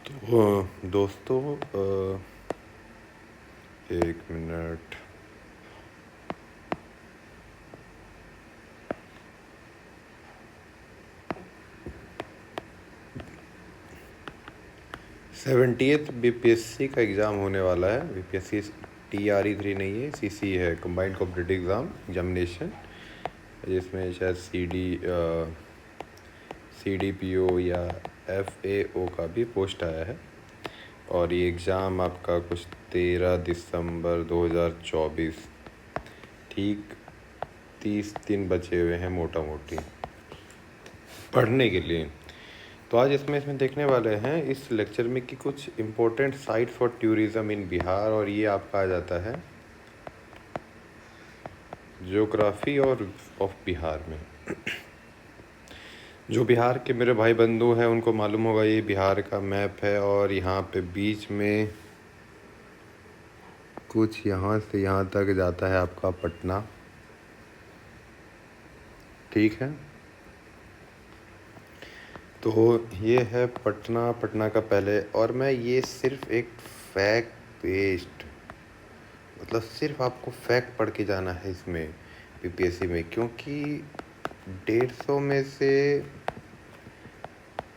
तो दोस्तों, एक मिनट। सेवेंटीएथ बीपीएससी का एग्ज़ाम होने वाला है। बीपीएससी TRE 3 नहीं है, CC है, कंबाइंड कॉम्पिटिटिव एग्जामिनेशन, जिसमें शायद CDPO या FAO का भी पोस्ट आया है। और ये एग्ज़ाम आपका कुछ 13 दिसंबर 2024, ठीक 30 दिन बचे हुए हैं मोटा मोटी पढ़ने के लिए। तो आज इसमें देखने वाले हैं इस लेक्चर में कि कुछ इम्पोर्टेंट साइट फॉर टूरिज़्म इन बिहार, और ये आपका आ जाता है ज्योग्राफी और ऑफ बिहार में। जो बिहार के मेरे भाई बंधु हैं उनको मालूम होगा, ये बिहार का मैप है और यहाँ पे बीच में कुछ यहाँ से यहाँ तक जाता है आपका पटना, ठीक है। तो ये है पटना, पटना का पहले। और मैं ये सिर्फ एक फैक्ट बेस्ड, मतलब सिर्फ आपको फैक्ट पढ़ के जाना है इसमें बीपीएससी में, क्योंकि 150 में से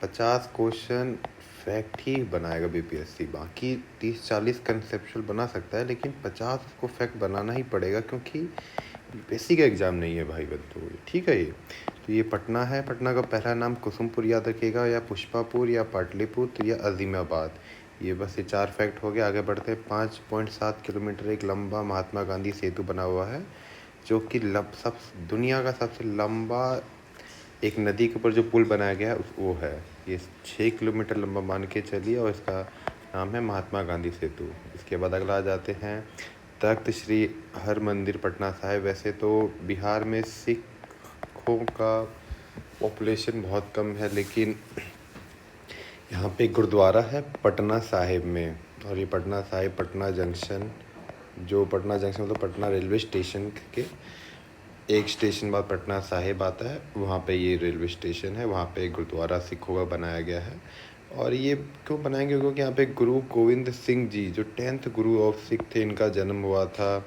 50 क्वेश्चन फैक्ट ही बनाएगा बीपीएससी। बाकी 30-40 कंसेप्चुअल बना सकता है, लेकिन 50 उसको फैक्ट बनाना ही पड़ेगा, क्योंकि बीपीएससी का एग्ज़ाम नहीं है भाई बंधु, ठीक है। ये तो ये पटना है। पटना का पहला नाम कुसुमपुर याद रखिएगा, या पुष्पापुर, या पाटलिपुत्र, या अजीमाबाद। ये बस ये 4 फैक्ट हो गए। आगे बढ़ते हैं। 5.7 किलोमीटर एक लंबा महात्मा गांधी सेतु बना हुआ है, जो कि दुनिया का सबसे लंबा एक नदी के ऊपर जो पुल बनाया गया है वो है। ये 6 किलोमीटर लंबा मान के चलिए, और इसका नाम है महात्मा गांधी सेतु। इसके बाद अगला आ जाते हैं तख्त श्री हरमंदिर पटना साहिब। वैसे तो बिहार में सिखों का पॉपुलेशन बहुत कम है, लेकिन यहाँ पे गुरुद्वारा है पटना साहिब में। और ये पटना साहिब पटना जंक्शन, जो पटना जंक्शन मतलब पटना रेलवे स्टेशन के एक स्टेशन बाद पटना साहिब आता है, वहाँ पे ये रेलवे स्टेशन है। वहाँ पे एक गुरुद्वारा सिखों का बनाया गया है। और ये क्यों बनाएंगे? क्योंकि यहाँ पे गुरु गोविंद सिंह जी, जो 10th गुरु ऑफ सिख थे, इनका जन्म हुआ था।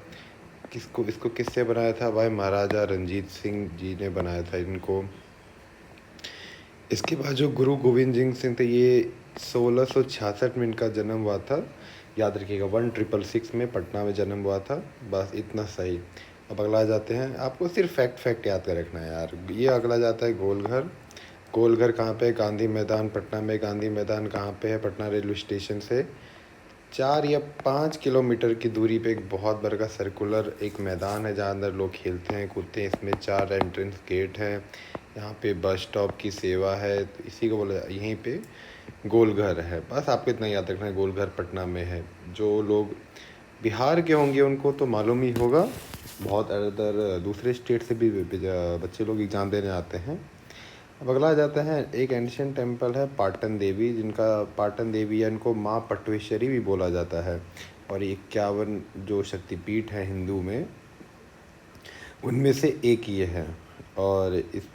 इसको किससे बनाया था भाई? महाराजा रंजीत सिंह जी ने बनाया था इनको। इसके बाद जो गुरु गोविंद सिंह थे, ये 1666 में इनका जन्म हुआ था। याद रखिएगा, 1666 में पटना में जन्म हुआ था। बस इतना सही। अब अगला जाते हैं। आपको सिर्फ फैक्ट याद कर रखना है यार। ये अगला जाता है गोलघर। गोलघर कहाँ पे? गांधी मैदान पटना में। गांधी मैदान कहाँ पे है? पटना रेलवे स्टेशन से 4 या 5 किलोमीटर की दूरी पे एक बहुत बड़ा सर्कुलर एक मैदान है, जहाँ अंदर लोग खेलते हैं, कूदते हैं। इसमें 4 एंट्रेंस गेट हैं। यहाँ पे बस स्टॉप की सेवा है, तो इसी को बोला, यहीं पे गोलघर है। बस आपको इतना याद रखना है, गोलघर पटना में है। जो लोग बिहार के होंगे उनको तो मालूम ही होगा, बहुत अदर दूसरे स्टेट से भी बच्चे लोग एग्ज़ाम देने आते हैं। अब अगला आ जाता है, एक एंशियंट टेम्पल है पाटन देवी, जिनका पाटन देवी या इनको माँ पटवेश्वरी भी बोला जाता है। और 51 जो शक्तिपीठ है हिंदू में, उनमें से एक ये है। और इस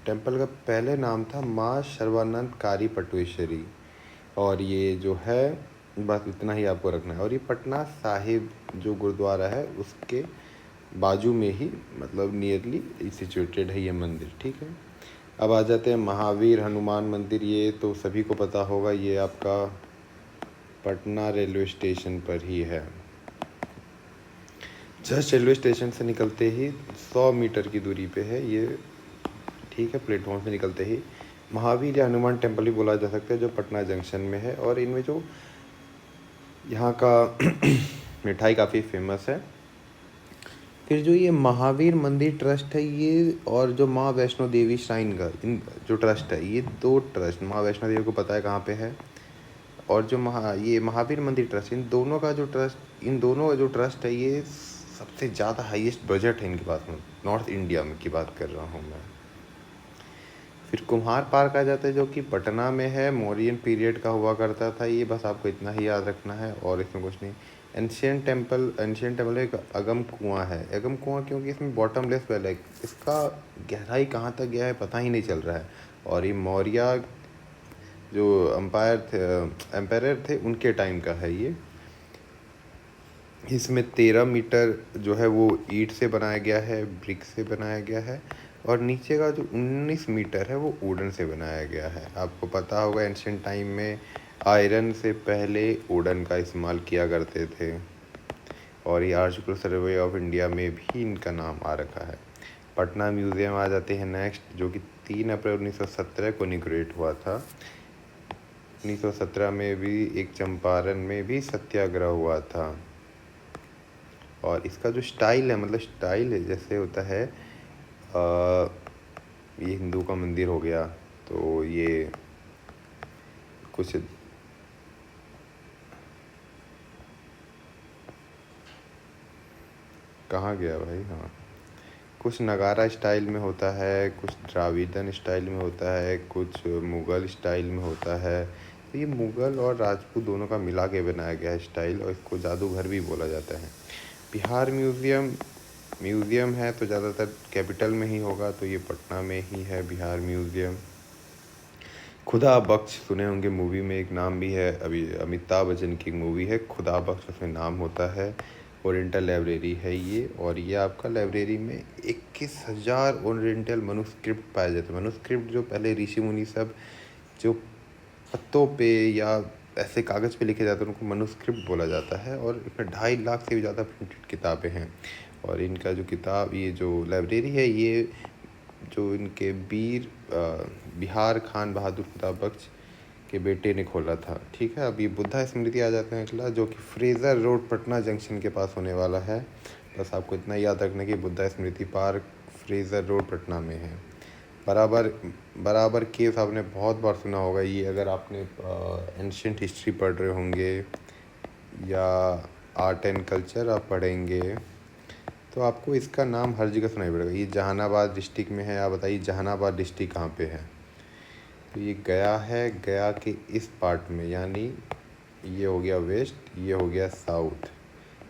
टेम्पल का पहले नाम था माँ सर्वानंदकारी पटवेश्वरी। और ये जो है, बस इतना ही आपको रखना है। और ये पटना साहिब जो गुरुद्वारा है उसके बाजू में ही, मतलब नियरली सिचुएटेड है ये मंदिर, ठीक है। अब आ जाते हैं महावीर हनुमान मंदिर। ये तो सभी को पता होगा, ये आपका पटना रेलवे स्टेशन पर ही है। जस्ट रेलवे स्टेशन से निकलते ही 100 मीटर की दूरी पे है ये, ठीक है। प्लेटफॉर्म से निकलते ही महावीर या हनुमान टेम्पल ही बोला जा सकता है, जो पटना जंक्शन में है। और इनमें जो यहाँ का मिठाई काफ़ी फेमस है। फिर जो ये महावीर मंदिर ट्रस्ट है ये, और जो माँ वैष्णो देवी श्राइन का इन जो ट्रस्ट है, ये 2 ट्रस्ट, माँ वैष्णो देवी को पता है कहाँ पे है, और जो ये महावीर मंदिर ट्रस्ट, इन दोनों का जो ट्रस्ट है, ये सबसे ज़्यादा हाईएस्ट बजट है इनके पास में, नॉर्थ इंडिया में की बात कर रहा हूँ मैं। फिर कुम्हार पार्क आ जाता है, जो कि पटना में है, मौर्यन पीरियड का हुआ करता था ये। बस आपको इतना ही याद रखना है, और इसमें कुछ नहीं। एंशियंट टेम्पल एक अगम कुआं है। अगम कुआं क्योंकि इसमें बॉटमलेस वेल है, इसका गहराई कहाँ तक गया है पता ही नहीं चल रहा है। और ये जो एम्पायर थे उनके टाइम का है ये। इसमें 13 मीटर जो है वो ईंट से बनाया गया है, ब्रिक से बनाया गया है, और नीचे का जो 19 मीटर है वो वुडन से बनाया गया है। आपको पता होगा एंशियंट टाइम में आयरन से पहले वुडन का इस्तेमाल किया करते थे, और ये आर्कियोलॉजिकल सर्वे ऑफ इंडिया में भी इनका नाम आ रखा है। पटना म्यूज़ियम आ जाते हैं नेक्स्ट, जो कि 3 अप्रैल 1917 को इनॉग्रेट हुआ था। 1917 में भी एक चंपारण में भी सत्याग्रह हुआ था। और इसका जो स्टाइल है, मतलब स्टाइल है जैसे होता है ये हिंदू का मंदिर हो गया, तो ये कुछ कहाँ गया भाई, हाँ, कुछ नगारा स्टाइल में होता है, कुछ द्राविडन स्टाइल में होता है, कुछ मुग़ल स्टाइल में होता है। तो ये मुग़ल और राजपूत दोनों का मिला के बनाया गया है स्टाइल, और इसको जादूघर भी बोला जाता है। बिहार म्यूज़ियम है तो ज़्यादातर कैपिटल में ही होगा, तो ये पटना में ही है बिहार म्यूज़ियम। खुदा बख्श सुने होंगे, मूवी में एक नाम भी है, अभी अमिताभ बच्चन की मूवी है खुदा बख्श, उसमें नाम होता है। ओरिएंटल लाइब्रेरी है ये, और ये आपका लाइब्रेरी में 21,000 ओरिएंटल मनुस्क्रिप्ट पाए जाते हैं। मनुस्क्रिप्ट जो पहले ऋषि मुनि सब जो पत्तों पे या ऐसे कागज़ पे लिखे जाते हैं उनको मनुस्क्रिप्ट बोला जाता है, और इसमें 2.5 लाख से भी ज़्यादा प्रिंटेड किताबें हैं। और इनका जो किताब, ये जो लाइब्रेरी है, ये जो इनके बिहार खान बहादुर खुदा बख्श के बेटे ने खोला था। ठीक है, अब ये बुद्धा स्मृति आ जाते हैं अगला, जो कि फ्रेज़र रोड पटना जंक्शन के पास होने वाला है। बस आपको इतना याद रखना कि बुद्धा स्मृति पार्क फ्रेज़र रोड पटना में है। बराबर केव्स आपने बहुत बार सुना होगा ये, अगर आपने एंशियंट हिस्ट्री पढ़ रहे होंगे या आर्ट एंड कल्चर आप पढ़ेंगे तो आपको इसका नाम हर जगह सुनाई पड़ेगा। ये जहानाबाद डिस्ट्रिक्ट में है। आप बताइए जहानाबाद डिस्ट्रिक्ट कहाँ पे है? तो ये गया है, गया के इस पार्ट में, यानी ये हो गया वेस्ट, ये हो गया साउथ।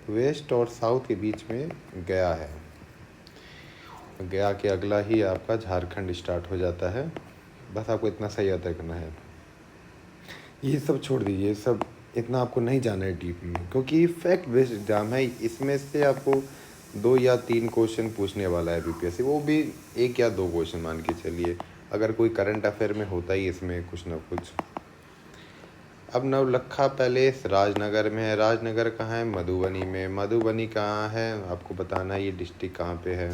वेस्ट और साउथ के बीच में गया है। गया के अगला ही आपका झारखंड स्टार्ट हो जाता है। बस आपको इतना सही याद रखना है। ये सब छोड़ दीजिए, सब इतना आपको नहीं जाना है डीप में, क्योंकि फैक्ट बेस्ड एग्जाम है। इसमें से आपको 2 या 3 क्वेश्चन पूछने वाला है यूपीएससी, वो भी 1 या 2 क्वेश्चन मान के चलिए। अगर कोई करंट अफेयर में होता ही इसमें कुछ ना कुछ। अब नवलखा पैलेस राजनगर में है। राजनगर कहाँ है? मधुबनी में। मधुबनी कहाँ है आपको बताना है, ये डिस्ट्रिक्ट कहाँ पे है।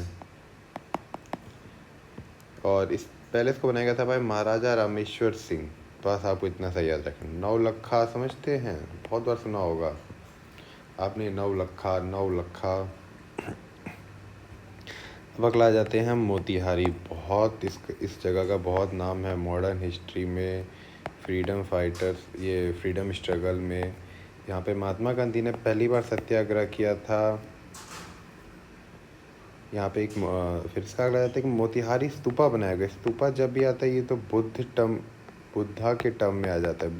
और इस पैलेस को बनाया गया था भाई महाराजा रामेश्वर सिंह। बस आपको इतना सा याद रखना। नवलखा समझते हैं, बहुत बार सुना होगा आपने, नवलखा। अब अगला जाते हैं मोतिहारी। बहुत इस जगह का बहुत नाम है मॉडर्न हिस्ट्री में, फ्रीडम फाइटर्स, ये फ्रीडम स्ट्रगल में। यहाँ पे महात्मा गांधी ने पहली बार सत्याग्रह किया था। यहाँ पे एक फिर इसका अगला जाता है कि मोतिहारी स्तूपा बनाया गया। स्तूपा जब भी आता है ये तो बुद्धा के टर्म में आ जाता है।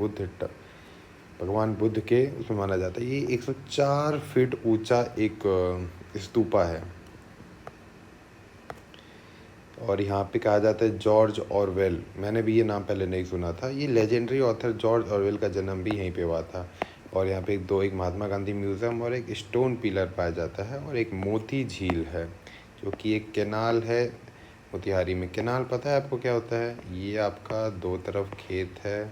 भगवान बुद्ध के उसमें माना जाता है। ये 104 फीट ऊंचा एक स्तूपा है। और यहाँ पे कहा जाता है जॉर्ज ऑरवेल, मैंने भी ये नाम पहले नहीं सुना था। ये लेजेंडरी ऑथर जॉर्ज ऑरवेल का जन्म भी यहीं पे हुआ था। और यहाँ पे एक महात्मा गांधी म्यूज़ियम और एक स्टोन पिलर पाया जाता है, और एक मोती झील है जो कि एक कैनाल है मोतिहारी में। कैनाल पता है आपको क्या होता है? ये आपका 2 तरफ खेत है,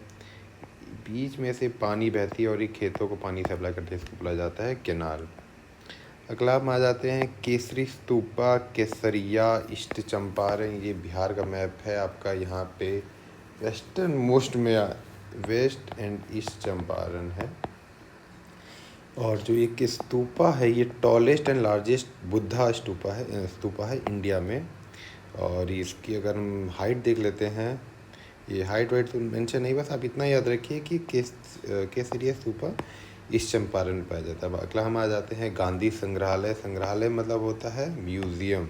बीच में से पानी बहती है और ये खेतों को पानी सप्लाई करती है, इसको बोला जाता है कैनाल। अगला हम आ जाते हैं केसरी स्तूपा केसरिया ईस्ट चंपारण। ये बिहार का मैप है आपका। यहाँ पे वेस्टर्न मोस्ट में वेस्ट एंड ईस्ट चंपारण है। और जो ये स्तूपा है ये tallest and largest Buddha stupa है इंडिया में। और इसकी अगर हम हाइट देख लेते हैं, ये हाइट वाइट तो मेंशन नहीं, बस आप इतना याद रखिए कि केसरिया स्तूपा इस चंपारण में पाया जाता है। अगला हम आ जाते हैं गांधी संग्रहालय। संग्रहालय मतलब होता है म्यूज़ियम।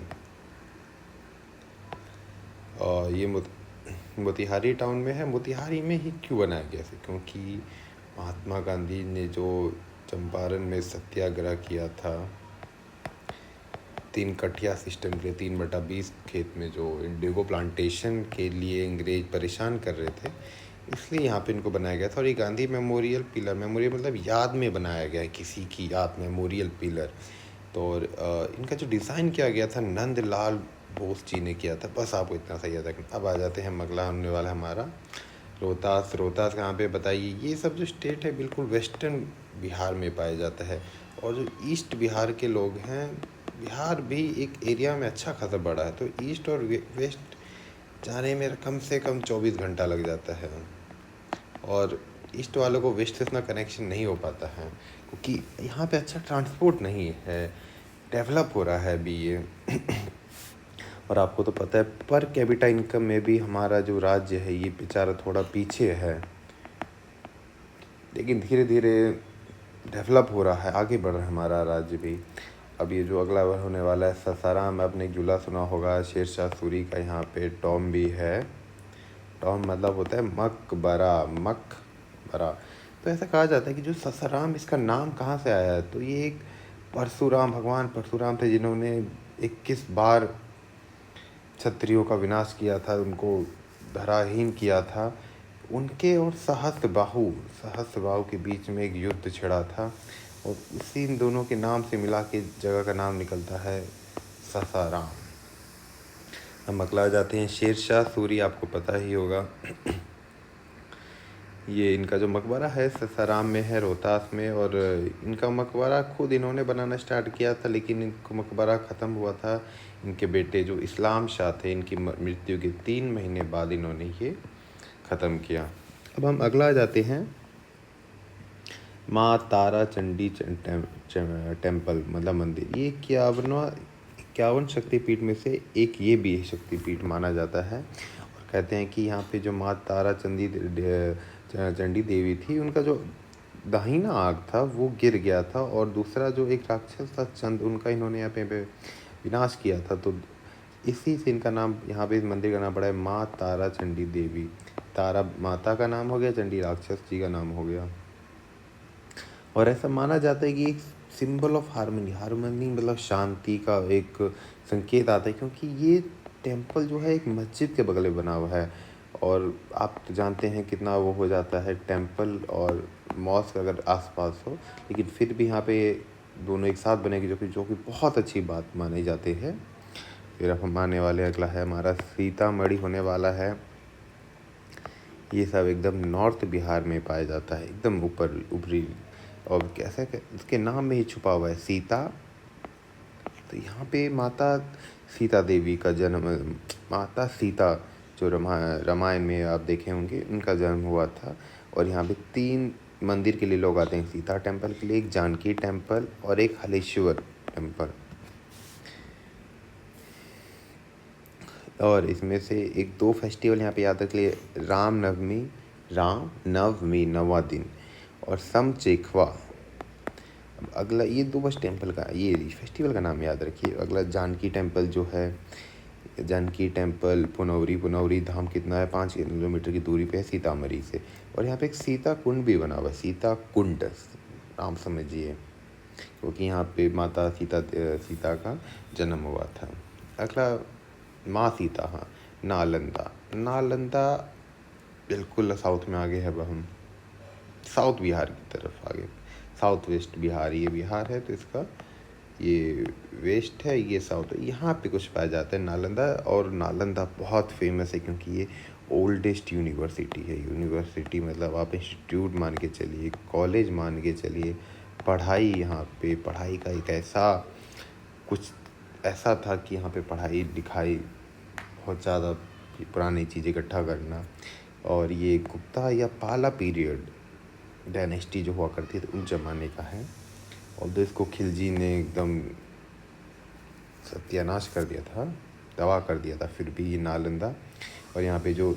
और ये मोतिहारी टाउन में है। मोतिहारी में ही क्यों बनाया गया है? क्योंकि महात्मा गांधी ने जो चंपारण में सत्याग्रह किया था 3 कठिया सिस्टम के लिए, 3/20 खेत में जो इंडिगो प्लांटेशन के लिए अंग्रेज परेशान कर रहे थे, इसलिए यहाँ पे इनको बनाया गया था। और ये गांधी मेमोरियल पिलर, मेमोरियल मतलब याद में बनाया गया है, किसी की याद, मेमोरियल पिलर। तो और इनका जो डिज़ाइन किया गया था नंदलाल बोस जी ने किया था। बस आपको इतना सही याद रखना। अब आ जाते हैं अगला होने वाला हमारा रोहतास। रोहतास कहाँ पे बताइए। ये सब जो स्टेट है बिल्कुल वेस्टर्न बिहार में पाया जाता है। और जो ईस्ट बिहार के लोग हैं, बिहार भी एक एरिया में अच्छा खासा बड़ा है, तो ईस्ट और वेस्ट जाने में कम से कम 24 घंटा लग जाता है। और ईस्ट वालों को वेस्ट से इतना कनेक्शन नहीं हो पाता है, क्योंकि यहाँ पे अच्छा ट्रांसपोर्ट नहीं है। डेवलप हो रहा है अभी ये। और आपको तो पता है पर कैपिटा इनकम में भी हमारा जो राज्य है ये बेचारा थोड़ा पीछे है, लेकिन धीरे धीरे डेवलप हो रहा है, आगे बढ़ रहा है हमारा राज्य भी। अब ये जो अगला होने वाला है सासाराम, आपने एक जुला सुना होगा शेरशाह सूरी का, यहाँ पे टॉम भी है। टॉम मतलब होता है मकबरा, मकबरा। तो ऐसा कहा जाता है कि जो सासाराम, इसका नाम कहाँ से आया है, तो ये एक परशुराम, भगवान परशुराम थे जिन्होंने 21 बार क्षत्रियों का विनाश किया था, उनको धराहीन किया था। उनके और सहस्त्रबाहु के बीच में एक युद्ध छिड़ा था, और इसी इन दोनों के नाम से मिला के जगह का नाम निकलता है सासाराम। हम अगला जाते हैं शेरशाह सूरी, आपको पता ही होगा। ये इनका जो मकबरा है सासाराम में है, रोहतास में। और इनका मकबरा खुद इन्होंने बनाना स्टार्ट किया था, लेकिन इनका मकबरा ख़त्म हुआ था। इनके बेटे जो इस्लाम शाह थे, इनकी मृत्यु के 3 महीने बाद इन्होंने ये ख़त्म किया। अब हम अगला आ जाते हैं माँ तारा चंडी टेम्पल, मतलब मंदिर। ये 51 शक्तिपीठ में से एक ये भी शक्तिपीठ माना जाता है। और कहते हैं कि यहाँ पे जो माँ तारा चंडी देवी थी, उनका जो दाहिना आँख था वो गिर गया था, और दूसरा जो एक राक्षस था चंद, उनका इन्होंने यहाँ पे विनाश किया था। तो इसी से इनका नाम, यहाँ पे इस मंदिर का नाम पड़ा है माँ तारा चंडी देवी। तारा माता का नाम हो गया, चंडी राक्षस जी का नाम हो गया। और ऐसा माना जाता है कि एक सिंबल ऑफ हारमनी, हारमनी मतलब शांति का एक संकेत आता है, क्योंकि ये टेम्पल जो है एक मस्जिद के बगल में बना हुआ है। और आप तो जानते हैं कितना वो हो जाता है टेम्पल और मॉस्क अगर आसपास हो, लेकिन फिर भी यहाँ पे दोनों एक साथ बनेगी, जो कि बहुत अच्छी बात मानी जाती है। फिर अब हम आने वाले, अगला है हमारा सीतामढ़ी होने वाला है। ये सब एकदम नॉर्थ बिहार में पाया जाता है, एकदम ऊपर ऊपरी। और कैसे इसके नाम में ही छुपा हुआ है सीता। तो यहाँ पे माता सीता देवी का जन्म, माता सीता जो रामायण में आप देखे होंगे, उनका जन्म हुआ था। और यहाँ पे 3 मंदिर के लिए लोग आते हैं, सीता टेम्पल के लिए, एक जानकी टेम्पल और एक हलेश्वर टेम्पल। और इसमें से एक 2 फेस्टिवल यहाँ पे याद रख लिए, राम नवमी 9वां दिन, और समचेखवा। अगला ये 2 बस टेम्पल का, ये फेस्टिवल का नाम याद रखिए। अगला जानकी टेम्पल जो है, जानकी टेम्पल पुनौरी धाम कितना है, 5 किलोमीटर की दूरी पे है सीतामढ़ी से। और यहाँ पे एक सीता कुंड भी बना हुआ है, सीता कुंड नाम समझिए, क्योंकि यहाँ पे माता सीता का जन्म हुआ था। अगला माँ सीता, हाँ, नालंदा बिल्कुल साउथ में आगे है। अब हम साउथ बिहार की तरफ आगे, साउथ वेस्ट बिहार, ये बिहार है तो इसका ये वेस्ट है, ये साउथ है। यहाँ पे कुछ पाया जाता है नालंदा। और नालंदा बहुत फेमस है क्योंकि ये ओल्डेस्ट यूनिवर्सिटी है। यूनिवर्सिटी मतलब आप इंस्टीट्यूट मान के चलिए, कॉलेज मान के चलिए। पढ़ाई, यहाँ पे पढ़ाई का एक कुछ ऐसा था कि यहाँ पे पढ़ाई लिखाई बहुत ज़्यादा, पुरानी चीज़ इकट्ठा करना। और ये गुप्ता या पाला पीरियड डायनेस्टी जो हुआ करती थी उन ज़माने का है। और इसको खिलजी ने एकदम सत्यानाश कर दिया था, तबाह कर दिया था। फिर भी ये नालंदा। और यहाँ पे जो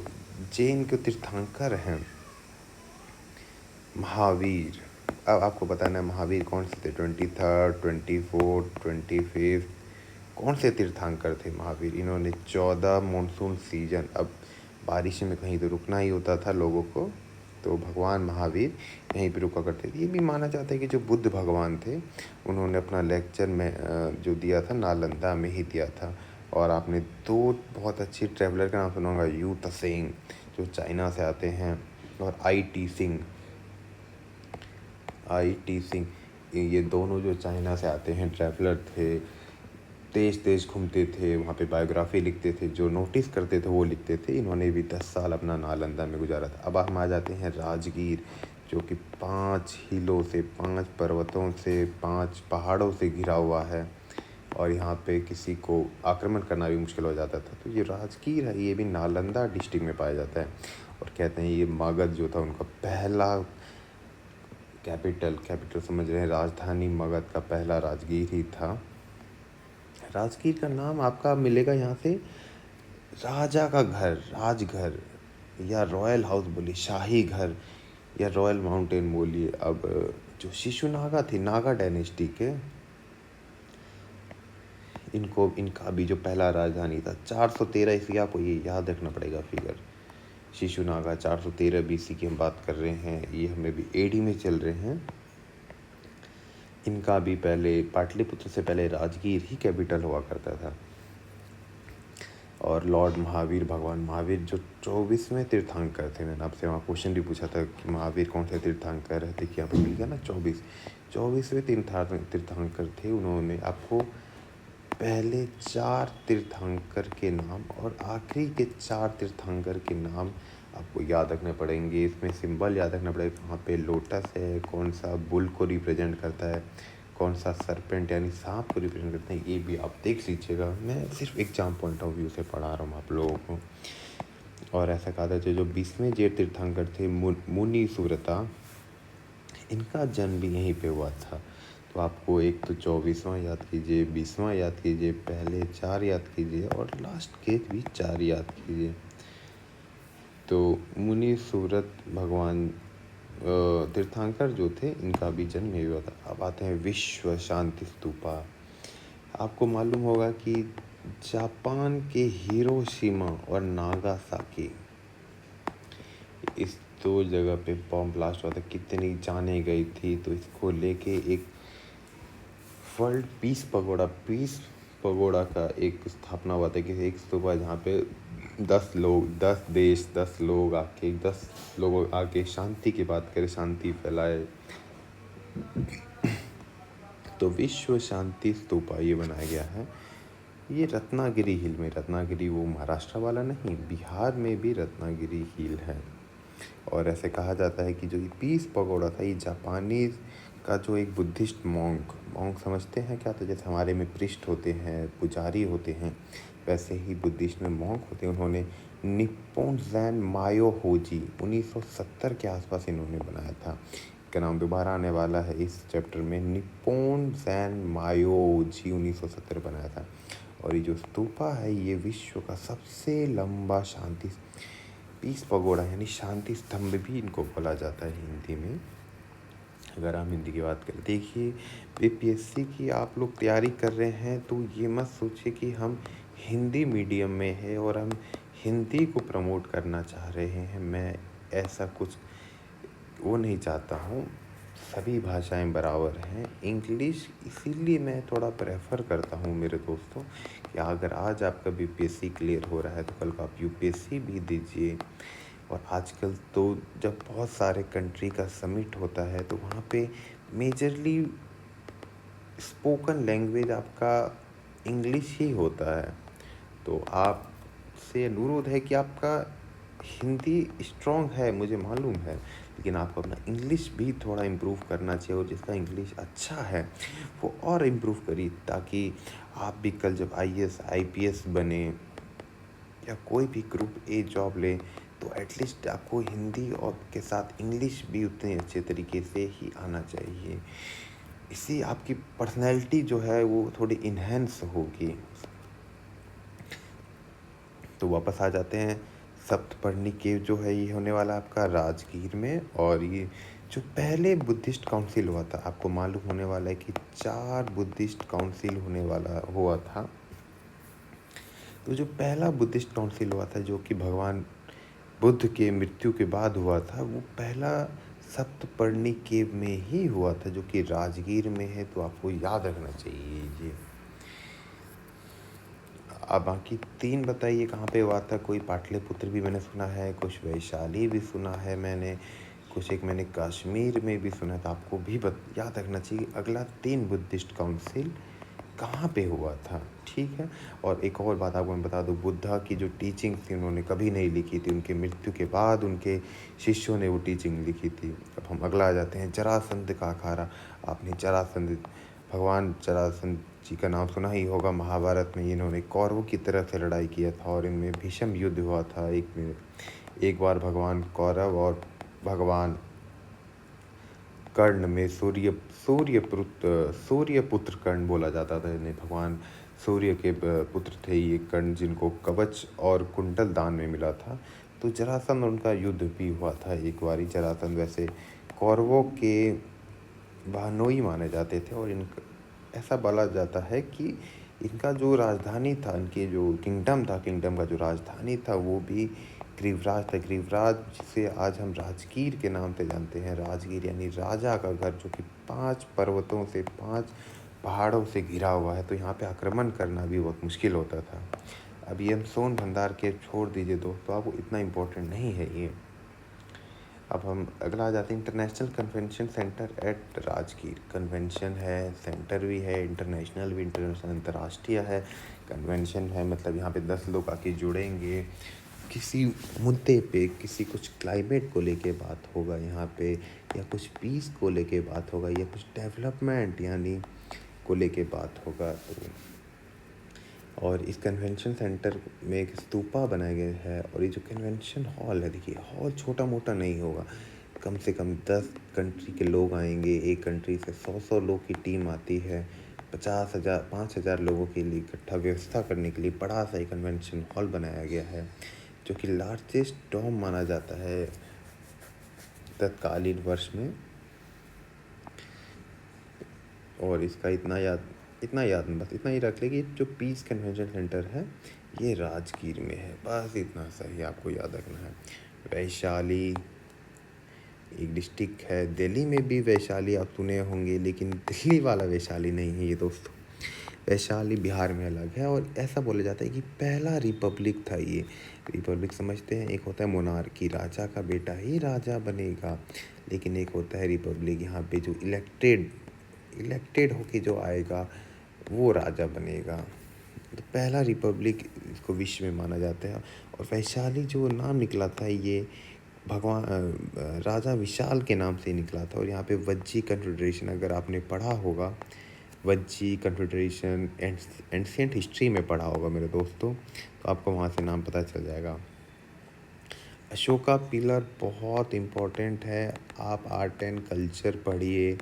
जैन के तीर्थंकर हैं महावीर, अब आपको बताना है महावीर कौन से थे, 23rd 24th 25th, कौन से तीर्थंकर थे महावीर। इन्होंने 14 मानसून सीजन, अब बारिश में कहीं तो रुकना ही होता था लोगों को, तो भगवान महावीर यहीं पर रुका करते थे। ये भी माना जाता है कि जो बुद्ध भगवान थे, उन्होंने अपना लेक्चर में जो दिया था नालंदा में ही दिया था। और आपने 2 बहुत अच्छे ट्रैवलर का नाम सुना होगा, यू त्सेंग, जो चाइना से आते हैं, और आई टी सिंह, ये दोनों जो चाइना से आते हैं ट्रैवलर थे, देश देश घूमते थे, वहाँ पे बायोग्राफी लिखते थे, जो नोटिस करते थे वो लिखते थे। इन्होंने भी 10 साल अपना नालंदा में गुजारा था। अब हम आ जाते हैं राजगीर, जो कि 5 हिलों से, 5 पर्वतों से, 5 पहाड़ों से घिरा हुआ है, और यहाँ पे किसी को आक्रमण करना भी मुश्किल हो जाता था। तो ये राजगीर है, ये भी नालंदा डिस्ट्रिक्ट में पाया जाता है। और कहते हैं ये मगध जो था उनका पहला कैपिटल समझ रहे हैं, राजधानी मगध का पहला राजगीर ही था। राजगीर का नाम आपका मिलेगा यहाँ से राजा का घर, राजघर, या रॉयल हाउस बोलिए, शाही घर, या रॉयल माउंटेन बोलिए। अब जो शिशुनागा थे, नागा डायनेस्टी के, इनका भी जो पहला राजधानी था 413 ईस्वी, आपको ये याद रखना पड़ेगा फिगर। शिशुनागा 413 बीसी की हम बात कर रहे हैं, ये हमें भी एडी में चल रहे हैं। इनका भी पहले पाटलिपुत्र से पहले राजगीर ही कैपिटल हुआ करता था। और लॉर्ड महावीर, भगवान महावीर जो 24वें तीर्थंकर थे, मैंने आपसे वहाँ क्वेश्चन भी पूछा था कि महावीर कौन से तीर्थंकर है, देखिए आपको मिल गया ना 24वें तीर्थंकर थे। उन्होंने आपको पहले 4 तीर्थंकर के नाम और आखिरी के 4 तीर्थंकर के नाम आपको याद रखने पड़ेंगे। इसमें सिंबल याद रखना पड़ेगा, कहाँ पे लोटस है, कौन सा बुल को रिप्रेजेंट करता है, कौन सा सरपेंट यानी सांप को रिप्रेजेंट करते हैं, ये भी आप देख लीजिएगा। मैं सिर्फ एग्जाम पॉइंट ऑफ व्यू से पढ़ा रहा हूँ आप लोगों को। और ऐसा कहा था जो 20वें जैन तीर्थंकर थे मुनि सुव्रता, इनका जन्म भी यहीं पे हुआ था। तो आपको एक तो 24वां याद कीजिए, 20वां याद कीजिए, पहले 4 याद कीजिए और लास्ट के भी 4 याद कीजिए। तो मुनि सुव्रत भगवान तीर्थंकर जो थे, इनका भी जन्म यही हुआ था। अब आते हैं विश्व शांति स्तूपा। आपको मालूम होगा कि जापान के हिरोशिमा और नागासाकी, इस 2 जगह पे बॉम्ब ब्लास्ट हुआ था, कितनी जाने गई थी। तो इसको लेके एक वर्ल्ड पीस पगोड़ा का एक स्थापना हुआ था कि एक स्तूपा जहाँ पे 10 लोग, 10 देश, 10 लोग आके शांति की बात करें, शांति फैलाए। तो विश्व शांति स्तूपा ये बनाया गया है। ये रत्नागिरी हिल में, रत्नागिरी वो महाराष्ट्र वाला नहीं, बिहार में भी रत्नागिरी हिल है। और ऐसे कहा जाता है कि जो ये पीस पगोड़ा था, ये जापानीज का जो एक बुद्धिस्ट मॉन्क समझते हैं क्या, तो जैसे हमारे में प्रिस्ट होते हैं, पुजारी होते हैं, वैसे ही बुद्धिस्ट में मॉन्क होते हैं। उन्होंने निप्पोन ज़ेन मायोहोजी 1970 के आसपास इन्होंने बनाया था। का नाम दोबारा आने वाला है इस चैप्टर में। निप्पोन ज़ेन मायोहोजी 1970 बनाया था। और ये जो स्तूपा है, ये विश्व का सबसे लंबा शांति पीस पगोड़ा यानी शांति स्तंभ भी इनको बोला जाता है हिंदी में, अगर हम हिंदी की बात करें। देखिए बीपीएससी की आप लोग तैयारी कर रहे हैं तो ये मत सोचिए कि हम हिंदी मीडियम में है और हम हिंदी को प्रमोट करना चाह रहे हैं। मैं ऐसा कुछ वो नहीं चाहता हूँ, सभी भाषाएं बराबर हैं। इंग्लिश इसीलिए मैं थोड़ा प्रेफर करता हूँ मेरे दोस्तों कि अगर आज आपका बीपीएससी क्लियर हो रहा है तो कल को आप यूपीएससी भी दीजिए। और आजकल तो जब बहुत सारे कंट्री का समिट होता है तो वहाँ पे मेजरली स्पोकन लैंग्वेज आपका इंग्लिश ही होता है। तो आपसे अनुरोध है कि आपका हिंदी स्ट्रॉन्ग है, मुझे मालूम है, लेकिन आपको अपना इंग्लिश भी थोड़ा इम्प्रूव करना चाहिए। और जिसका इंग्लिश अच्छा है वो और इम्प्रूव करिए, ताकि आप भी कल जब आईएएस आईपीएस बने या कोई भी ग्रुप ए जॉब ले तो एटलीस्ट आपको हिंदी और के साथ इंग्लिश भी उतने अच्छे तरीके से ही आना चाहिए। इससे आपकी पर्सनैलिटी जो है वो थोड़ी इन्हेंस होगी। तो वापस आ जाते हैं, सप्तपर्णी केव जो है ये होने वाला आपका राजगीर में। और ये जो पहले बुद्धिस्ट काउंसिल हुआ था, आपको मालूम होने वाला है कि 4 बुद्धिस्ट काउंसिल हुआ था। तो जो पहला बुद्धिस्ट काउंसिल हुआ था जो कि भगवान बुद्ध के मृत्यु के बाद हुआ था, वो पहला सप्तपर्णी केव में ही हुआ था जो कि राजगीर में है। तो आपको याद रखना चाहिए ये। अब बाकी 3 बताइए कहाँ पे हुआ था? कोई पाटलिपुत्र भी मैंने सुना है, कुछ वैशाली भी सुना है मैंने, कुछ एक मैंने कश्मीर में भी सुना था। आपको भी याद रखना चाहिए अगला 3 बुद्धिस्ट काउंसिल कहाँ पे हुआ था, ठीक है? और एक और बात आपको मैं बता दूँ, बुद्धा की जो टीचिंग थी उन्होंने कभी नहीं लिखी थी, उनके मृत्यु के बाद उनके शिष्यों ने वो टीचिंग लिखी थी। अब हम अगला आ जाते हैं, जरासंध का अखाड़ा। आपने जरासंध, भगवान जरासंध जी का नाम सुना ही होगा। महाभारत में इन्होंने कौरवों की तरफ से लड़ाई किया था और इनमें भीषम युद्ध हुआ था। एक बार भगवान कौरव और भगवान कर्ण में सूर्यपुत्र कर्ण बोला जाता था इन्हें। भगवान सूर्य के पुत्र थे ये कर्ण, जिनको कवच और कुंडल दान में मिला था। तो जरासंध उनका युद्ध भी हुआ था एक बारी। जरासंध वैसे कौरवों के बहनोई माने जाते थे और इन ऐसा बोला जाता है कि इनका जो राजधानी था, इनके जो किंगडम था, किंगडम का जो राजधानी था वो भी ग्रीवराज था। ग्रीवराज जिसे आज हम राजगीर के नाम से जानते हैं। राजगीर यानी राजा का घर, जो कि 5 पर्वतों से, 5 पहाड़ों से घिरा हुआ है। तो यहाँ पे आक्रमण करना भी बहुत मुश्किल होता था। अब ये हम सोन भंडार के छोड़ दीजिए दोस्तों, आपको इतना इम्पोर्टेंट नहीं है ये। अब हम अगला आ जाते हैं, international convention centre at Rajgir. Convention है, सेंटर भी है, इंटरनेशनल भी, इंटरनेशनल अंतर्राष्ट्रीय है। कन्वेंशन है मतलब यहाँ पे 10 लोग आके जुड़ेंगे, किसी मुद्दे पे, किसी कुछ क्लाइमेट को लेके बात होगा यहाँ पे, या कुछ पीस को लेके बात होगा, या कुछ डेवलपमेंट यानी को लेके बात होगा। और इस कन्वेंशन सेंटर में एक स्तूपा बनाया गया है। और ये जो कन्वेंशन हॉल है, देखिए हॉल छोटा मोटा नहीं होगा, कम से कम 10 कंट्री के लोग आएंगे। एक कंट्री से 100 लोग की टीम आती है। 5,000 लोगों के लिए इकट्ठा व्यवस्था करने के लिए बड़ा सा एक कन्वेंशन हॉल बनाया गया है, जो कि लार्जेस्ट डोम माना जाता है तत्कालीन वर्ष में। और इसका इतना याद बस इतना ही रख ले कि जो पीस कन्वेंशन सेंटर है ये राजगीर में है। बस इतना सही आपको याद रखना है। वैशाली एक डिस्ट्रिक्ट है, दिल्ली में भी वैशाली आप सुने होंगे, लेकिन दिल्ली वाला वैशाली नहीं है ये दोस्तों। वैशाली बिहार में अलग है। और ऐसा बोला जाता है कि पहला रिपब्लिक था ये। रिपब्लिक समझते हैं, एक होता है मोनार्की, राजा का बेटा ही राजा बनेगा, लेकिन एक होता है रिपब्लिक, यहाँ पे जो इलेक्टेड होके जो आएगा वो राजा बनेगा। तो पहला रिपब्लिक इसको विश्व में माना जाता है। और वैशाली जो नाम निकला था ये भगवान राजा विशाल के नाम से निकला था। और यहाँ पे वज्जी कन्फेडरेशन, अगर आपने पढ़ा होगा वज्जी कन्फेडरेशन एंशिएंट हिस्ट्री में पढ़ा होगा मेरे दोस्तों, तो आपको वहाँ से नाम पता चल जाएगा। अशोका पिलर बहुत इम्पोर्टेंट है। आप आर्ट एंड कल्चर पढ़िए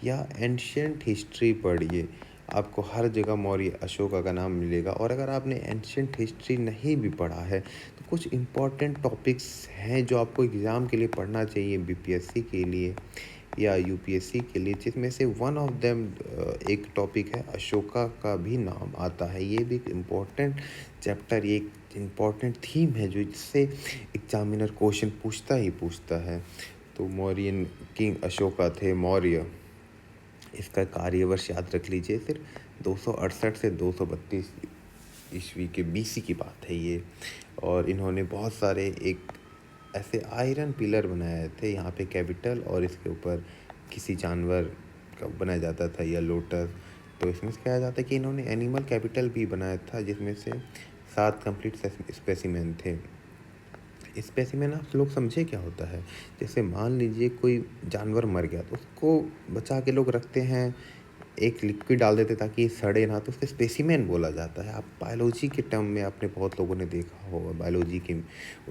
या एंशिएंट हिस्ट्री पढ़िए, आपको हर जगह मौर्य अशोका का नाम मिलेगा। और अगर आपने एंशिएंट हिस्ट्री नहीं भी पढ़ा है तो कुछ इम्पॉर्टेंट टॉपिक्स हैं जो आपको एग्ज़ाम के लिए पढ़ना चाहिए, बीपीएससी के लिए या यूपीएससी के लिए, जिसमें से वन ऑफ देम एक टॉपिक है अशोका का भी नाम आता है। ये भी एक इम्पॉर्टेंट चैप्टर, ये एक इम्पॉर्टेंट थीम है जो जिससे एग्जामिनर क्वेश्चन पूछता है। तो मौर्यन किंग अशोका थे मौर्य। इसका कार्यवर्ष याद रख लीजिए, सिर्फ 268 से 232 ईस्वी के बीसी की बात है ये। और इन्होंने बहुत सारे एक ऐसे आयरन पिलर बनाए थे यहाँ पे कैपिटल, और इसके ऊपर किसी जानवर का बनाया जाता था या लोटस। तो इसमें से कहा जाता है कि इन्होंने एनिमल कैपिटल भी बनाया था, जिसमें से 7 कंप्लीट स्पेसिमेन थे। स्पेसिमेन आप लोग समझे क्या होता है? जैसे मान लीजिए कोई जानवर मर गया तो उसको बचा के लोग रखते हैं, एक लिक्विड डाल देते ताकि सड़े ना, तो उसको स्पेसिमेन बोला जाता है। आप बायोलॉजी के टर्म में आपने बहुत लोगों ने देखा होगा, बायोलॉजी के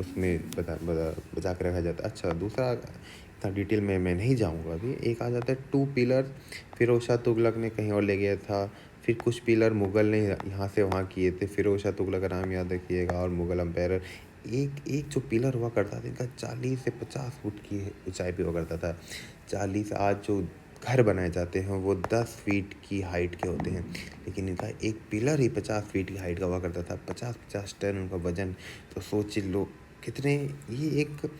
उसमें बचा के रखा जाता है। अच्छा, दूसरा इतना डिटेल में मैं नहीं जाऊँगा अभी। एक आ जाता है 2 पिलर, फिरोज शाह तुगलक ने कहीं और ले गया था। फिर कुछ पिलर मुग़ल ने यहाँ से वहाँ किए थे, फिरोज शाह तुगलक का नाम याद रखिएगा। और मुग़ल एम्पायर एक जो पिलर हुआ करता था इनका 40 से 50 फुट की ऊंचाई पे हुआ करता था। 40, आज जो घर बनाए जाते हैं वो 10 फीट की हाइट के होते हैं, लेकिन इनका एक पिलर ही 50 फीट की हाइट का हुआ करता था। 50-50 टन उनका वजन। तो सोच लो कितने, ये एक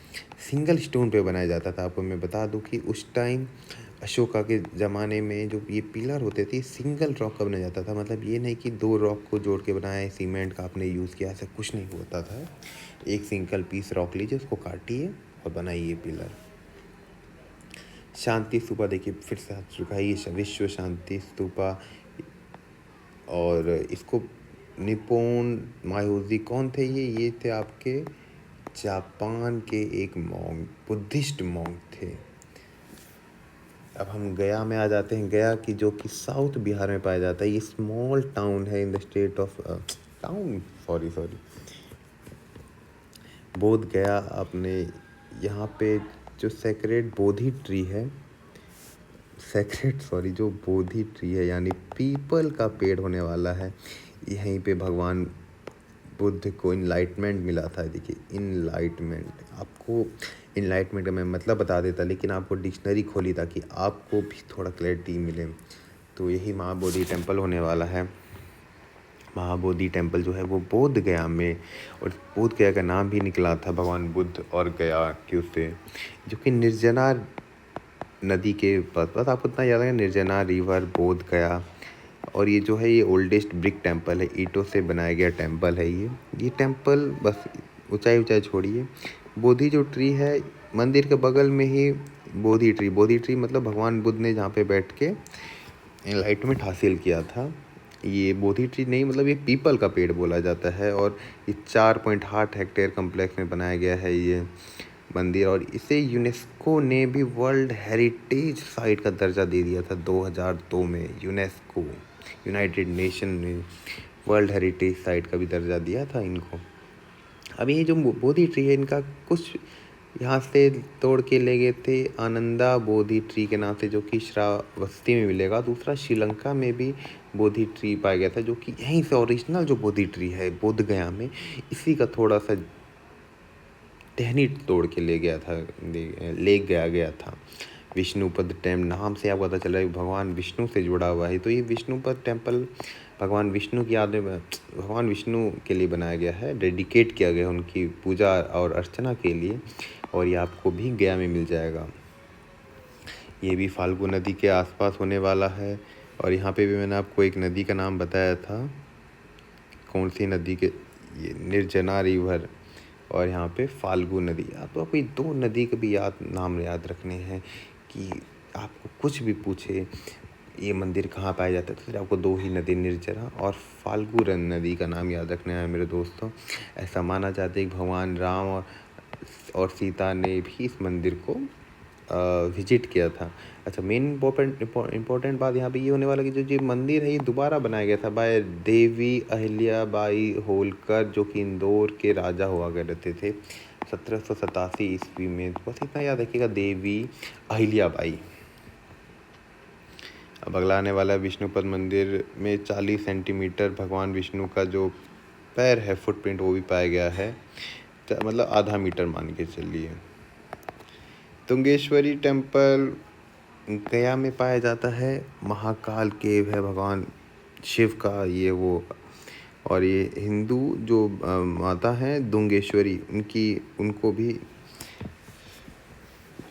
सिंगल स्टोन पे बनाया जाता था। आपको मैं बता दूं कि उस टाइम अशोका के ज़माने में जो ये पिलर होते थे सिंगल रॉक का बनाया जाता था, मतलब ये नहीं कि 2 रॉक को जोड़ के बनाया है, सीमेंट का आपने यूज़ किया, ऐसा कुछ नहीं होता था। एक सिंगल पीस रॉक लीजिए, उसको काटिए और बनाइए पिलर। शांति स्तूपा देखिए फिर से आ चुका है ये विश्व शांति स्तूपा, और इसको निप्पोन मायोजी कौन थे ये थे आपके जापान के एक मॉन्क, बुद्धिस्ट मॉन्क थे। अब हम गया में आ जाते हैं। गया की जो कि साउथ बिहार में पाया जाता है, ये स्मॉल टाउन है in the state of sorry बोध गया। आपने यहाँ पे जो सेक्रेड बोधि ट्री है, जो बोधि ट्री है यानी पीपल का पेड़ होने वाला है, यहीं पे भगवान बुद्ध को इनलाइटमेंट मिला था। देखिए इनलाइटमेंट, आपको इनलाइटमेंट का मैं मतलब बता देता, लेकिन आपको डिक्शनरी खोली ताकि आपको भी थोड़ा क्लैरिटी मिले। तो यही महाबोधि टेम्पल होने वाला है। महाबोधि टेम्पल जो है वो बोध गया में, और बोध गया का नाम भी निकला था भगवान बुद्ध और गया के उससे, जो कि निर्जना नदी के पास, बस आपको इतना याद है, निर्जना रिवर बोध गया। और ये जो है ये ओल्डेस्ट ब्रिक टेम्पल है, ईंटों से बनाया गया टेम्पल है ये टेम्पल बस ऊंचाई छोड़िए। बोधि जो ट्री है मंदिर के बगल में ही बोधि ट्री मतलब भगवान बुद्ध ने जहाँ पे बैठ के एनलाइटमेंट हासिल किया था। ये बोधि ट्री नहीं, मतलब ये पीपल का पेड़ बोला जाता है। और ये 4.8 हेक्टेयर कम्प्लेक्स में बनाया गया है ये मंदिर, और इसे यूनेस्को ने भी वर्ल्ड हेरिटेज साइट का दर्जा दे दिया था 2002 में। यूनेस्को, यूनाइटेड नेशन ने वर्ल्ड हेरिटेज साइट का भी दर्जा दिया था इनको। अब ये जो बोधि ट्री है, इनका कुछ यहाँ से तोड़ के ले गए थे आनंदा बोधि ट्री के नाम से, जो कि श्रावस्ती में मिलेगा। दूसरा श्रीलंका में भी बोधि ट्री पाया गया था, जो कि यहीं से ओरिजिनल जो बोधि ट्री है बोध गया में, इसी का थोड़ा सा टहनी तोड़ के ले गया था। विष्णुपद टेम्पल नाम से आपको पता चल रहा है भगवान विष्णु से जुड़ा हुआ है। तो ये विष्णुपद टेम्पल भगवान विष्णु की याद में, भगवान विष्णु के लिए बनाया गया है, डेडिकेट किया गया उनकी पूजा और अर्चना के लिए। और ये आपको भी गया में मिल जाएगा। ये भी फाल्गु नदी के आसपास होने वाला है। और यहाँ पे भी मैंने आपको एक नदी का नाम बताया था, कौन सी नदी के, ये निर्जना रिवर, और यहाँ पे फाल्गु नदी। तो आपको ये 2 नदी के भी नाम याद रखने हैं कि आपको कुछ भी पूछे ये मंदिर कहाँ पाया जाता है, तो फिर आपको 2 ही नदी, निर्जना और फाल्गु नदी का नाम याद रखना है मेरे दोस्तों। ऐसा माना जाता है कि भगवान राम और सीता ने भी इस मंदिर को विजिट किया था। अच्छा, मेन इम्पोर्टेंट बात यहाँ पे ये होने वाला कि जो ये मंदिर है ये दोबारा बनाया गया था बाय देवी अहिल्याबाई होलकर, जो कि इंदौर के राजा हुआ करते थे 1787 ईस्वी में। बस इतना याद रखिएगा, देवी अहिल्याबाई। अब अगला आने वाला है विष्णुपद मंदिर में 40 सेंटीमीटर भगवान विष्णु का जो पैर है, फुटप्रिंट, वो भी पाया गया है, मतलब आधा मीटर मान के चलिए। तुंगेश्वरी टेम्पल गया में पाया जाता है। महाकाल केव है भगवान शिव का ये वो। और ये हिंदू जो माता है दुंगेश्वरी, उनको भी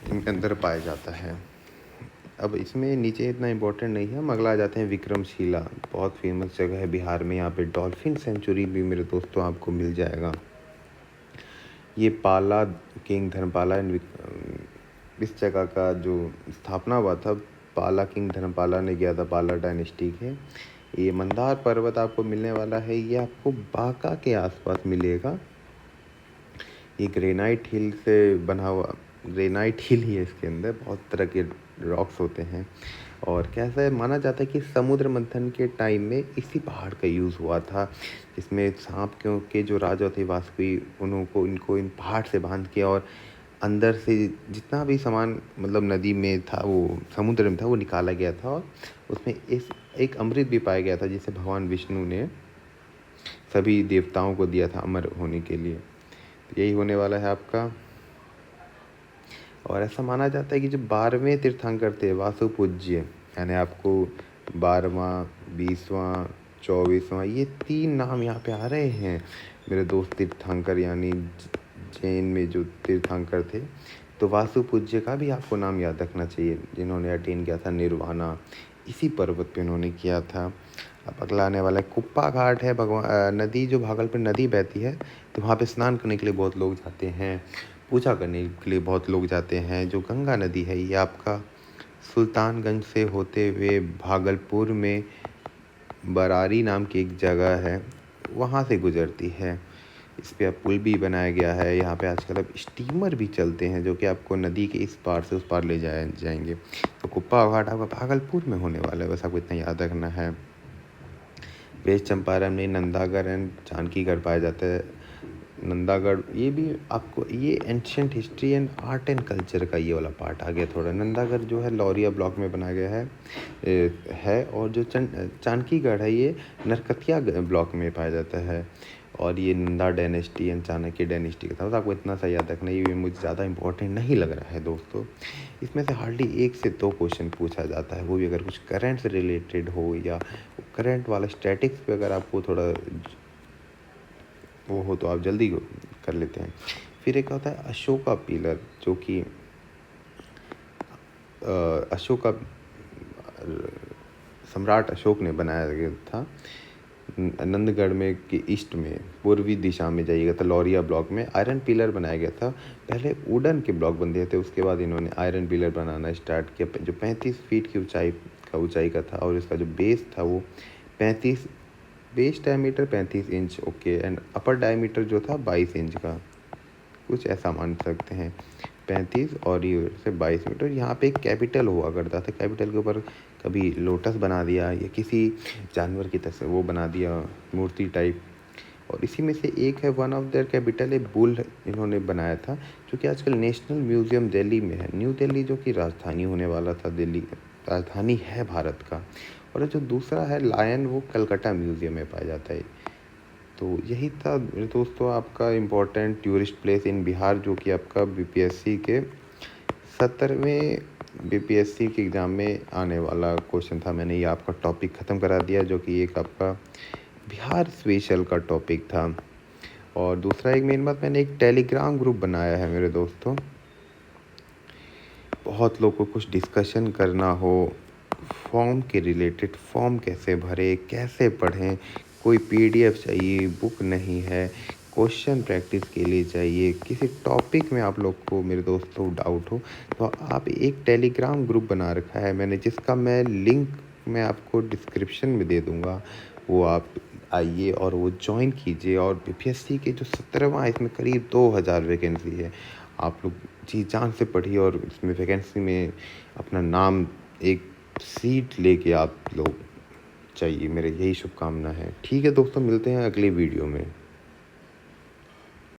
इनके अंदर पाया जाता है। अब इसमें नीचे इतना इम्पोर्टेंट नहीं है, हम अगला आ जाते हैं विक्रमशिला। बहुत फेमस जगह है बिहार में, यहाँ पे डॉल्फिन सेंचुरी भी मेरे दोस्तों आपको मिल जाएगा। ये पाला किंग धर्मपाला, इस जगह का जो स्थापना हुआ था पाला किंग धर्मपाला ने किया था, पाला डायनेस्टी के। ये मंदार पर्वत आपको मिलने वाला है, ये आपको बांका के आसपास मिलेगा। ये ग्रेनाइट हिल से बना हुआ, ग्रेनाइट हिल ही है, इसके अंदर बहुत तरह के रॉक्स होते हैं। और कैसा है, माना जाता है कि समुद्र मंथन के टाइम में इसी पहाड़ का यूज़ हुआ था, जिसमें सांप के जो राजा थे वासुकी, इनको इन पहाड़ से बांध के और अंदर से जितना भी सामान मतलब नदी में था, वो समुद्र में था, वो निकाला गया था। और उसमें एक अमृत भी पाया गया था, जिसे भगवान विष्णु ने सभी देवताओं को दिया था अमर होने के लिए। तो यही होने वाला है आपका। और ऐसा माना जाता है कि जो 12वें तीर्थंकर थे वासुपूज्य, यानी आपको 12वां, 20वां, 24वां, ये 3 नाम यहाँ पे आ रहे हैं मेरे दोस्त तीर्थंकर, यानी जैन में जो तीर्थंकर थे तो वासुपूज्य का भी आपको नाम याद रखना चाहिए, जिन्होंने अटेन किया था निर्वाणा, इसी पर्वत पे उन्होंने किया था। अब अगला आने वाला है कुप्पा घाट है, नदी जो भागलपुर नदी बहती है, तो वहाँ पे स्नान करने के लिए बहुत लोग जाते हैं, पूजा करने के लिए बहुत लोग जाते हैं। जो गंगा नदी है ये आपका सुल्तानगंज से होते हुए भागलपुर में बरारी नाम की एक जगह है, वहाँ से गुजरती है। इस पे अब पुल भी बनाया गया है। यहाँ पे आजकल अब स्टीमर भी चलते हैं जो कि आपको नदी के इस पार से उस पार ले जाएंगे। तो कुप्पा घाट आपका भागलपुर में होने वाला है, बस आपको इतना याद रखना है। वेस्ट चंपारण में नंदागढ़ एंड जानकीगढ़ पाया जाता है। नंदागढ़ ये भी आपको ये ancient history and art and culture का ये वाला पार्ट आ गया थोड़ा। नंदागढ़ जो है लौरिया ब्लॉक में बनाया गया है और जो जानकीगढ़ है ये नरकटिया ब्लॉक में पाया जाता है। और ये Nanda dynasty and Chanakya dynasty का था। तो आपको इतना सा याद रखना, ये मुझे ज़्यादा इंपॉर्टेंट नहीं लग रहा है दोस्तों। इसमें से हार्डली 1 से 2 क्वेश्चन पूछा जाता है, वो भी अगर कुछ करंट से रिलेटेड हो या करंट वाला स्टैटिक्स पे अगर आपको थोड़ा वो हो तो आप जल्दी कर लेते हैं। फिर एक होता है अशोका पिलर, जो कि अशोका सम्राट अशोक ने बनाया गया था। नंदगढ़ में के ईस्ट में पूर्वी दिशा में जाइएगा तो लौरिया ब्लॉक में आयरन पिलर बनाया गया था। पहले वुडन के ब्लॉक बनते थे, उसके बाद इन्होंने आयरन पिलर बनाना स्टार्ट किया, जो 35 फीट की ऊंचाई का था। और इसका जो बेस था वो 35 base diameter 35 inch, okay, and upper diameter जो था 22 इंच का, कुछ ऐसा मान सकते हैं। 35 और ये से 22 मीटर। यहाँ पे एक कैपिटल हुआ करता था, कैपिटल के ऊपर कभी लोटस बना दिया या किसी जानवर की तस्वीर वो बना दिया मूर्ति टाइप। और इसी में से एक है, वन ऑफ देयर कैपिटल है बुल, इन्होंने बनाया था, जो कि आजकल नेशनल म्यूजियम दिल्ली में है। न्यू दिल्ली जो कि राजधानी होने वाला था, दिल्ली राजधानी है भारत का। और जो दूसरा है लायन, वो कलकत्ता म्यूजियम में पाया जाता है। तो यही था मेरे दोस्तों आपका important tourist place in Bihar, जो कि आपका बीपीएससी के 70वें बीपीएससी के एग्ज़ाम में आने वाला क्वेश्चन था। मैंने ये आपका टॉपिक ख़त्म करा दिया, जो कि एक आपका बिहार स्पेशल का टॉपिक था। और दूसरा एक मेन बात, मैंने एक टेलीग्राम ग्रुप बनाया है मेरे दोस्तों। बहुत लोग को कुछ डिस्कशन करना हो फॉर्म के रिलेटेड, फॉर्म कैसे भरें, कैसे पढ़ें, कोई पीडीएफ चाहिए, बुक नहीं है, क्वेश्चन प्रैक्टिस के लिए चाहिए, किसी टॉपिक में आप लोग को मेरे दोस्तों डाउट हो, तो आप एक टेलीग्राम ग्रुप बना रखा है मैंने, जिसका मैं लिंक मैं आपको डिस्क्रिप्शन में दे दूँगा। वो आप आइए और वो ज्वाइन कीजिए। और बीपीएससी के जो 17वां है, इसमें करीब 2000 वैकेंसी है। आप लोग जी जान से पढ़िए और इसमें वैकेंसी में अपना नाम, एक सीट लेके आप लोग चाहिए, मेरे यही शुभकामना है। ठीक है दोस्तों, मिलते हैं अगले वीडियो में।